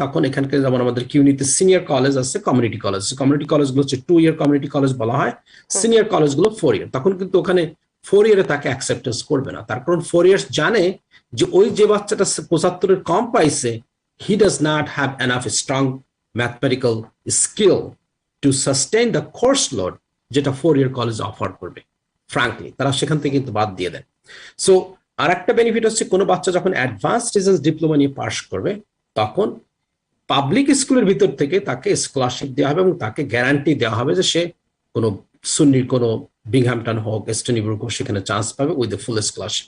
তখন এখানকার যেমন আমাদের কিউনিতে সিনিয়র কলেজ আছে, কমিউনিটি কলেজগুলো হচ্ছে 2 ইয়ার কমিউনিটি কলেজ বলা হয়, সিনিয়র কলেজগুলো 4 ইয়ার। তখন কিন্তু ওখানে 4 ইয়ারে তাকে অ্যাকসেপ্টেন্স করবে না, তার কারণ 4 ইয়ার্স জানে যে ওই যে বাচ্চাটা 75 কম পাইছে, he does not have enough strong mathematical skill to sustain the course load যেটা 4 ইয়ার কলেজ অফার করবে। ফ্রাঙ্কলি তারা সেখান থেকে কিন্তু বাদ দিয়ে দেন। সো আর একটা বেনিফিট হচ্ছে কোনো বাচ্চা যখন অ্যাডভান্স রিজেন্স ডিপ্লোমা নিয়ে পাস করবে, তখন পাবলিক স্কুলের ভিতর থেকে তাকে স্কলারশিপ দেওয়া হবে এবং তাকে গ্যারান্টি দেওয়া হবে যে সে কোনো সুন্নির কোনো বিংহ্যামটন হোক, স্টোনি ব্রুক হোক, সেখানে চান্স পাবে উইথ দ্য ফুল স্কলারশিপ।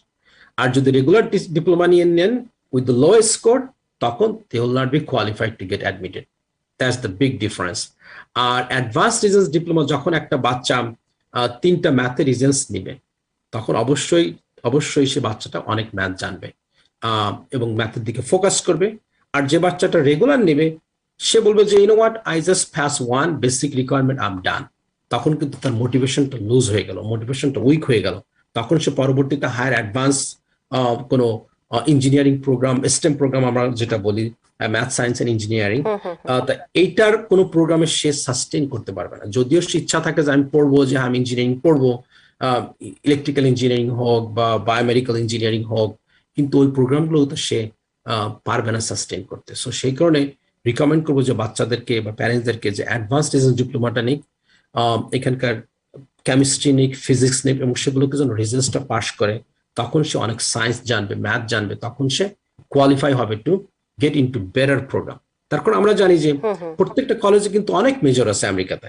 আর যদি রেগুলার ডিপ্লোমা নিয়ে নেন উইথ দ্য লোয়েস্ট স্কোর, তখন they will not be qualified to get admitted. That's the big difference. আর অ্যাডভান্স রিজেন্স ডিপ্লোমা যখন একটা বাচ্চা 3টা ম্যাথে রিজেন্স নিবে, তখন অবশ্যই সে বাচ্চাটা অনেক ম্যাথ জানবে এবং ম্যাথের দিকে ফোকাস করবে। আর যে বাচ্চাটা রেগুলার নেবে সে বলবে যে you know what, I just pass 1 basic requirement, I am done. তখন কিন্তু তার মোটিভেশনটা লুজ হয়ে গেল, মোটিভেশনটা উইক হয়ে গেল। তখন সে পরবর্তীতে হায়ার অ্যাডভান্স কোনো ইঞ্জিনিয়ারিং প্রোগ্রাম, স্টেম প্রোগ্রাম আমরা যেটা বলি, ম্যাথ সায়েন্স এন্ড ইঞ্জিনিয়ারিং, এইটার কোনো প্রোগ্রামে সে সাস্টেইন করতে পারবে না। যদিও সে ইচ্ছা থাকে যে আমি পড়বো, যে আমি ইঞ্জিনিয়ারিং পড়বো, ইলেকট্রিক্যাল ইঞ্জিনিয়ারিং হোক বা বায়োমেডিক্যাল ইঞ্জিনিয়ারিং হোক, কিন্তু ওই প্রোগ্রামগুলো তো সে পারবে না সাস্টেইন করতে। সো সেই কারণে রিকমেন্ড করবো যে বাচ্চাদেরকে বা প্যারেন্টসদেরকে যে অ্যাডভান্স রিজেন্স ডিপ্লোমাটা নিক, এখানকার কেমিস্ট্রি নিক, ফিজিক্স নিক, এবং সেগুলোকে যেন রিজেন্সটা পাস করে, তখন সে অনেক সায়েন্স জানবে, ম্যাথ জানবে, তখন সে কোয়ালিফাই হবে to get into better program. তার কারণ আমরা জানি যে প্রত্যেকটা কলেজে কিন্তু অনেক মেজর আছে আমেরিকাতে।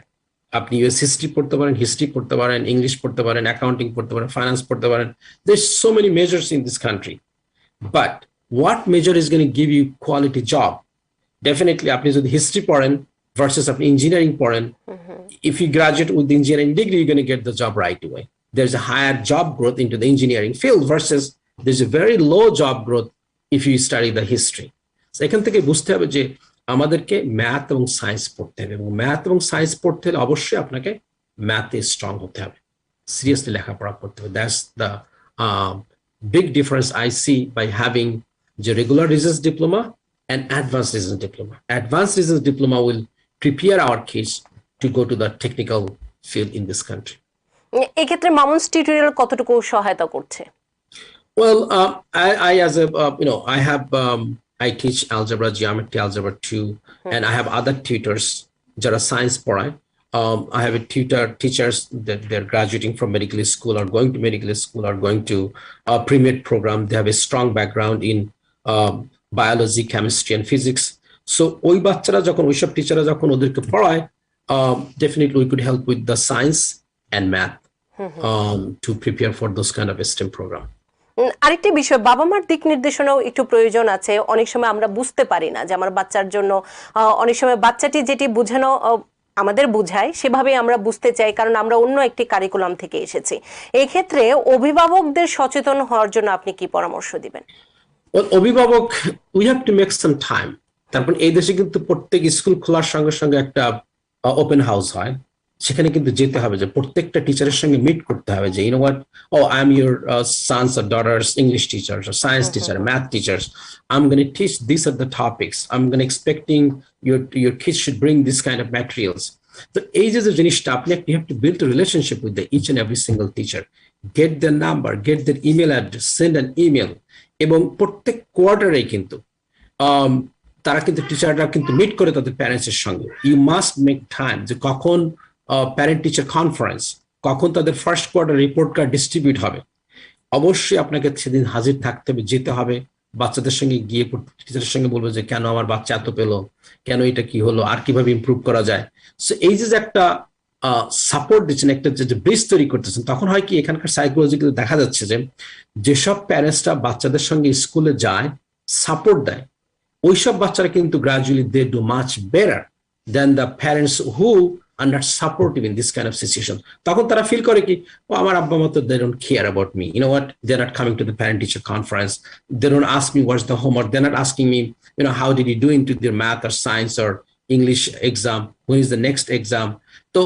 আপনি ইউএস হিস্ট্রি পড়তে পারেন, হিস্ট্রি পড়তে পারেন, ইংলিশ পড়তে পারেন, অ্যাকাউন্টিং পড়তে পারেন, ফাইন্যান্স পড়তে পারেন। There is so many majors in this country, but what major is going to give you quality job? Definitely আপনি যদি হিস্ট্রি পড়েন versus আপনি ইঞ্জিনিয়ারিং পড়েন, if you graduate with the engineering degree, you're going to get the job right away. There's a higher job growth into the engineering field versus there's a very low job growth if you study the history. So এখান থেকে বুঝতে হবে যে আমাদেরকে math এবং science পড়তে হবে, এবং ম্যাথ এবং সায়েন্স পড়তে হলে অবশ্যই আপনাকে ম্যাথে স্ট্রং হতে হবে, সিরিয়াসলি লেখাপড়া করতে হবে। That's the big difference I see by having the regular research diploma and advanced research diploma. Advanced research diploma will prepare our kids to go to the technical field in this country. এই ক্ষেত্রে Mamun's tutorial কতটুকু সহায়তা করছে? Well, I as a I teach algebra, geometry, algebra 2, and I have other tutors যারা science পড়ায়, I have a teachers that they're graduating from medical school or going to medical school or going to a pre-med program. They have a strong background in biology, chemistry, and physics. So ওই বাচ্চারা যখন ওইসব টিচাররা যখন ওদেরকে পড়ায়, definitely we could help with the science and math to prepare for those kind of STEM program. আরেকটি বিষয়, বাবা মার দিক নির্দেশনাও একটু প্রয়োজন আছে। অনেক সময় আমরা বুঝতে পারি না যে আমার বাচ্চার জন্য, অনেক সময় বাচ্চাটি যেটি বোঝানো আমাদের বোঝায় সেভাবে আমরা বুঝতে চাই, কারণ আমরা অন্য একটি কারিকুলাম থেকে এসেছি। এই ক্ষেত্রে অভিভাবকদের সচেতন হওয়ার জন্য আপনি কি পরামর্শ দিবেন? অভিভাবক, we have to make some time. তারপর এই দেশে কিন্তু প্রত্যেক স্কুল খোলার সঙ্গে সঙ্গে একটা ওপেন হাউস হয়, সেখানে কিন্তু যেতে হবে, যে প্রত্যেকটা টিচারের সঙ্গে মিট করতে হবে যে you know what, I am your sons or daughters English teachers or science teacher, math teachers, I am gonna teach this are the topics, I am gonna expecting your kids should bring this kind of materials. তো এই যে জিনিসটা আপনি you have to build a relationship with each and every single teacher, get their number, get their email address, send an email, এবং প্রত্যেক কোয়ার্টারে কিন্তু তারা কিন্তু টিচাররা কিন্তু মিট করে তাদের প্যারেন্টসের সঙ্গে। ইউ মাস্ট মেক টাইম, যে কখন প্যারেন্ট টিচার কনফারেন্স, কখন তাদের first quarter report card distribute হবে। অবশ্যই আপনাকে সেদিন হাজির থাকতে হবে, যেতে হবে, বাচ্চাদের সঙ্গে গিয়ে টিচারের সঙ্গে বলবো যে কেন আমার বাচ্চা এত পেলো, কেন এটা কি হলো, আর কিভাবে ইমপ্রুভ করা যায়। সো এই যে একটা সাপোর্ট দিচ্ছেন, একটা যে ব্রিজ তৈরি করতেছেন, তখন হয় কি এখানকার সাইকোলজিক্যালি দেখা যাচ্ছে যে যেসব প্যারেন্টসরা বাচ্চাদের সঙ্গে স্কুলে যায়, সাপোর্ট দেয়, ওইসব বাচ্চারা কিন্তু gradually they do much better than the parents who are not supportive in this kind of situation. তখন তারা ফিল করে কি, ও আমার আব্বা মা তো they don't care about me, you know what, they're not coming to the parent teacher conference, they don't ask me what's the homework, they're not asking me, you know, how did you do into their math or science or English exam, when is the next exam. So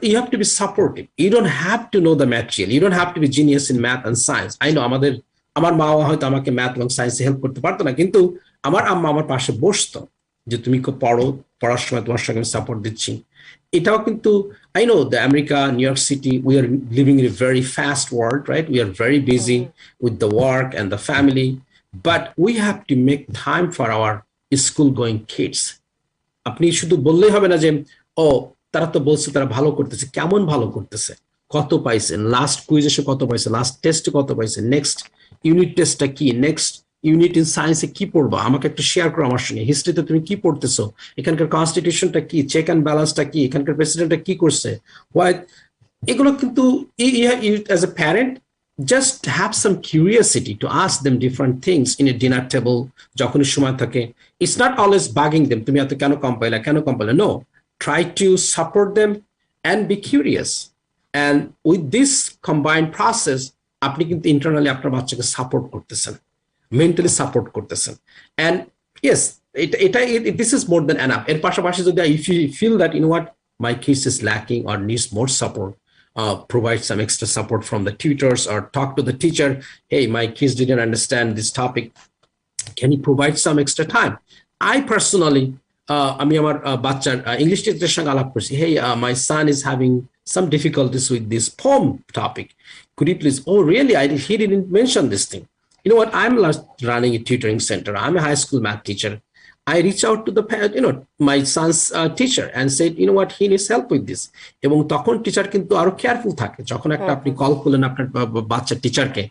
you have to be supportive. You don't have to know the material, you don't have to be genius in math and science. I know আমার মা হয়তো আমাকে math এবং সায়েন্সে help করতে পারতো না, কিন্তু আমার আম্মা আমার পাশে বসতো যে তুমি পড়ার সময় তোমার সঙ্গে সাপোর্ট দিচ্ছি। এটাও কিন্তু I know the America, New York City, we are living in a very fast world, right? We are very busy with the work and the family, but we have to make time for our school going kids. আপনি শুধু বললেই হবে না যে ও তারা তো বলছে তারা ভালো করতেছে, কেমন ভালো করতেছে, কত পাইছে, লাস্ট কুইজে সে কত পাইছে, লাস্ট টেস্টে কত পাইছে, নেক্সট ইউনিট টেস্টটা কি, নেক্সট ইউনিট ইন সায়েন্সে কি পড়বা, আমাকে একটু শেয়ার করো আমার সঙ্গে, হিস্ট্রিতে তুমি কি পড়তেছো, এখানকার কনস্টিটিউশনটা কি, চেক অ্যান্ড ব্যালেন্সটা কি, এখানকার প্রেসিডেন্টটা কি করছে, হোয়াই, এগুলো কিন্তু as a parent just have some curiosity to ask them different things in a dinner table যখনই সময় থাকে। It's not always bugging them, তুমি এত কেন কম পাইলা, no, try to support them and be curious, and with this combined process আপনি কিন্তু ইন্টারনালি আপনার বাচ্চাকে সাপোর্ট করতেছেন, মেন্টালি সাপোর্ট করতেছেন। And yes, this is more than enough. এর পাশাপাশি যদি if you feel that you know what, my kids is lacking or needs more support, provide some extra support from the tutors or talk to the teacher, hey, my kids didn't understand this topic, can you provide some extra time. I personally আমি আমার বাচ্চার English টিচারের সঙ্গে আলাপ করছি, hey, my son is having some difficulties with this poem topic, could you please, oh really, he didn't mention this thing. You know what, I'm running a tutoring center, I'm a high school math teacher, I reach out to the my son's teacher and said, you know what, he needs help with this. এবং তখন teacher কিন্তু আরো careful থাকে, যখন একটা আপনি call করলেন আপনার বাচ্চার টিচারকে,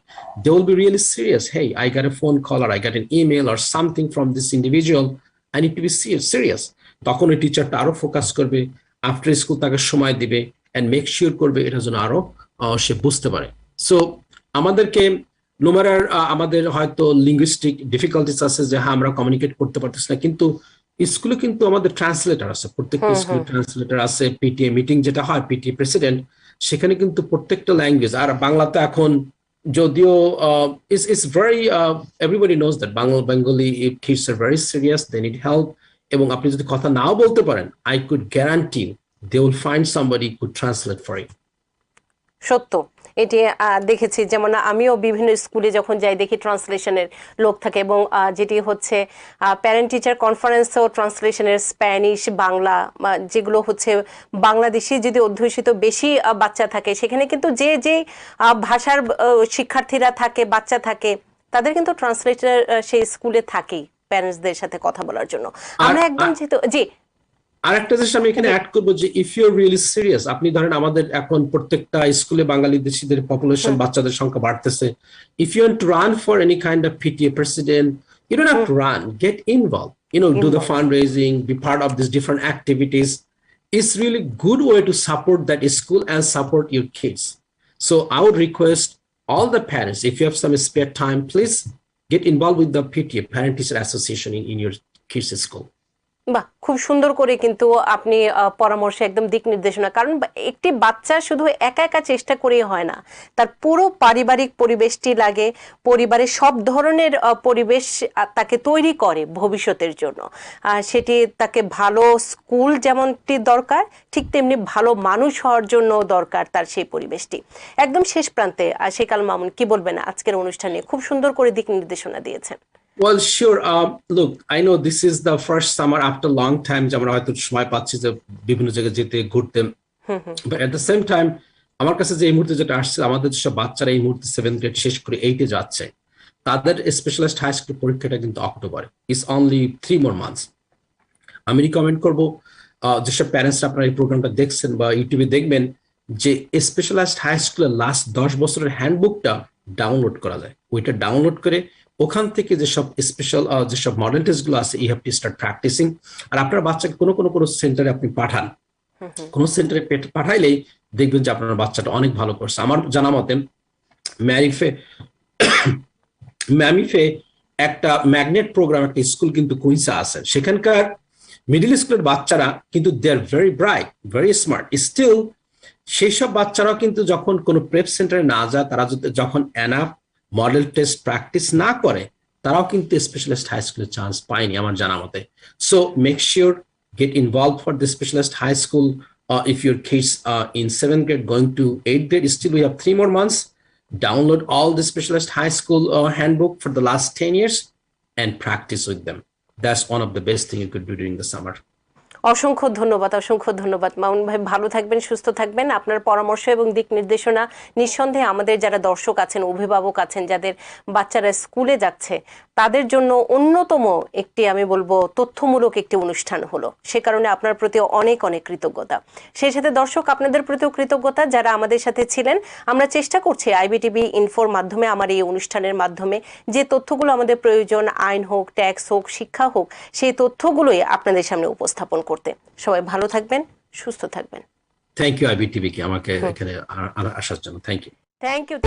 they will be really serious, hey, I got a phone call or I got an email or something from this individual, I need to be serious. তখন ওই টিচারটা আরো ফোকাস করবে, আফটার স্কুল তাকে সময় দিবে and make sure করবে এটা যেন আরো সে বুঝতে পারে। সো আমাদেরকে নো ম্যাটার আমাদের হয়তো লিঙ্গুইস্টিক ডিফিকাল্টিস আছে যে হ্যাঁ আমরা কমিউনিকেট করতে পারতেছি না, কিন্তু স্কুলে কিন্তু আমাদের ট্রান্সলেটর আছে, প্রত্যেকটা স্কুলে ট্রান্সলেটর আছে, পিটিএ মিটিং যেটা হয়, পিটিএ প্রেসিডেন্ট, সেখানে কিন্তু প্রত্যেকটা ল্যাঙ্গুয়েজ, আর বাংলাতে এখন যদিও it's very everybody knows that Bengali kids are very serious, they need help, এবং আপনি যদি কথা নাও বলতে পারেন, I could guarantee they will find somebody could translate for it. সত্য, এটি দেখেছি, যেমন আমিও বিভিন্ন স্কুলে যখন যাই দেখি ট্রান্সলেশনের লোক থাকে, এবং যেটি হচ্ছে প্যারেন্ট টিচার কনফারেন্সও ট্রান্সলেশনের স্প্যানিশ, বাংলা, যেগুলো হচ্ছে বাংলাদেশি যদি অধ্যুষিত বেশি বাচ্চা থাকে, সেখানে কিন্তু যে ভাষার শিক্ষার্থীরা থাকে, বাচ্চা থাকে, তাদের কিন্তু ট্রান্সলেটর সেই স্কুলে থাকেই প্যারেন্টসদের সাথে কথা বলার জন্য। আমরা একদম যেহেতু জি আরেকটা জিনিস আমি এখানে অ্যাড করবো যে if you are really serious, আপনি ধরেন আমাদের এখন প্রত্যেকটা স্কুলে বাঙালি দেশিদের পপুলেশন, বাচ্চাদের সংখ্যা বাড়তেছে। If you want to run for any kind of PTA president, you don't have to run, get involved, do the fundraising, be part of these different activities. It's really good way to support that school and support your kids. So I would request all the parents, if you have some spare time, please get involved with the PTA, Parent Teacher Association, in your kids' school. বাহ, খুব সুন্দর করে কিন্তু আপনি পরামর্শ, একদম দিক নির্দেশনা। কারণ একটি বাচ্চা শুধু একা একা চেষ্টা করেই হয় না, তার পুরো পারিবারিক পরিবেশটি লাগে, পরিবারের সব ধরনের পরিবেশ তাকে তৈরি করে ভবিষ্যতের জন্য। সেটি তাকে ভালো স্কুল যেমনটি দরকার, ঠিক তেমনি ভালো মানুষ হওয়ার জন্য দরকার তার সেই পরিবেশটি। একদম শেষ প্রান্তে শেখাল মামুন, কি বলবেন আজকের অনুষ্ঠানে? খুব সুন্দর করে দিক নির্দেশনা দিয়েছেন। Well, sure. Look, I know this is the first summer after long time যে আমরা হয়তো সময় পাচ্ছি যে বিভিন্ন জায়গায় যেতে, ঘুরতে, but at the same time আমার কাছে যে এই মুহূর্তে যেটা আসছে, আমাদের যেসব বাচ্চারা এই মুহূর্তে 7th গ্রেড শেষ করে 8-এ যাচ্ছে, তাদের স্পেশালাইজড হাই স্কুল পরীক্ষাটা কিন্তু অক্টোবরে, ইটস অনলি 3 more months। আমি রিকমেন্ড করবো যেসব প্যারেন্টস আপনারা এই প্রোগ্রামটা দেখছেন বা ইউটিউবে দেখবেন, যে স্পেশালাইজড হাই স্কুলের লাস্ট 10 বছরের হ্যান্ডবুকটা ডাউনলোড করা যায়। ওইটা ডাউনলোড করে ওখান থেকে যেসব স্পেশাল যেসব মডেল টেস্ট গুলো আছে, you have to start practicing. আর আপনার বাচ্চাকে কোনো সেন্টারে আপনি পাঠান, কোন সেন্টারে পাঠাইলেই দেখবেন যে আপনার বাচ্চাটা অনেক ভালো করছে। আমার জানা মতে ম্যামিফে একটা ম্যাগনেট প্রোগ্রাম, একটা স্কুল কিন্তু কুইন্সা আছে, সেখানকার মিডল স্কুলের বাচ্চারা কিন্তু they are very bright, very smart. Still সেই সব বাচ্চারাও কিন্তু যখন কোনো প্রেপ সেন্টারে না যায়, তারা যখন এনাফ মডেল টেস্ট প্র্যাকটিস না করে, তারাও কিন্তু স্পেশালিস্ট হাই স্কুলের চান্স পায়নি আমার জানা মতে। So make sure get involved for the specialist high school. If your kids are in 7th grade going to 8th grade, still we have 3 more months. Download all the specialist high school handbook for the last 10 years and practice with them. That's one of the best thing you could do during the summer. অসংখ্য ধন্যবাদ, অসংখ্য ধন্যবাদ মামুন ভাই। ভালো থাকবেন, সুস্থ থাকবেন। আপনার পরামর্শ এবং দিক নির্দেশনা নিঃসন্দেহে আমাদের যারা দর্শক আছেন, অভিভাবক আছেন, যাদের বাচ্চারা স্কুলে যাচ্ছে, তাদের জন্য অন্যতম একটি, আমি বলবো, তথ্যমূলক একটি অনুষ্ঠান হলো। সে কারণে আপনার প্রতি অনেক অনেক কৃতজ্ঞতা। সেই সাথে দর্শক, আপনাদের প্রতিও কৃতজ্ঞতা যারা আমাদের সাথে ছিলেন। আমরা চেষ্টা করছি IBTV ইনফোর মাধ্যমে, আমার এই অনুষ্ঠানের মাধ্যমে যে তথ্যগুলো আমাদের প্রয়োজন, আইন হোক, ট্যাক্স হোক, শিক্ষা হোক, সেই তথ্যগুলোই আপনাদের সামনে উপস্থাপন করতে। সবাই ভালো থাকবেন, সুস্থ থাকবেন। থ্যাংক ইউ IBTV কে আমাকে এখানে আসার জন্য। Thank you. Thank you.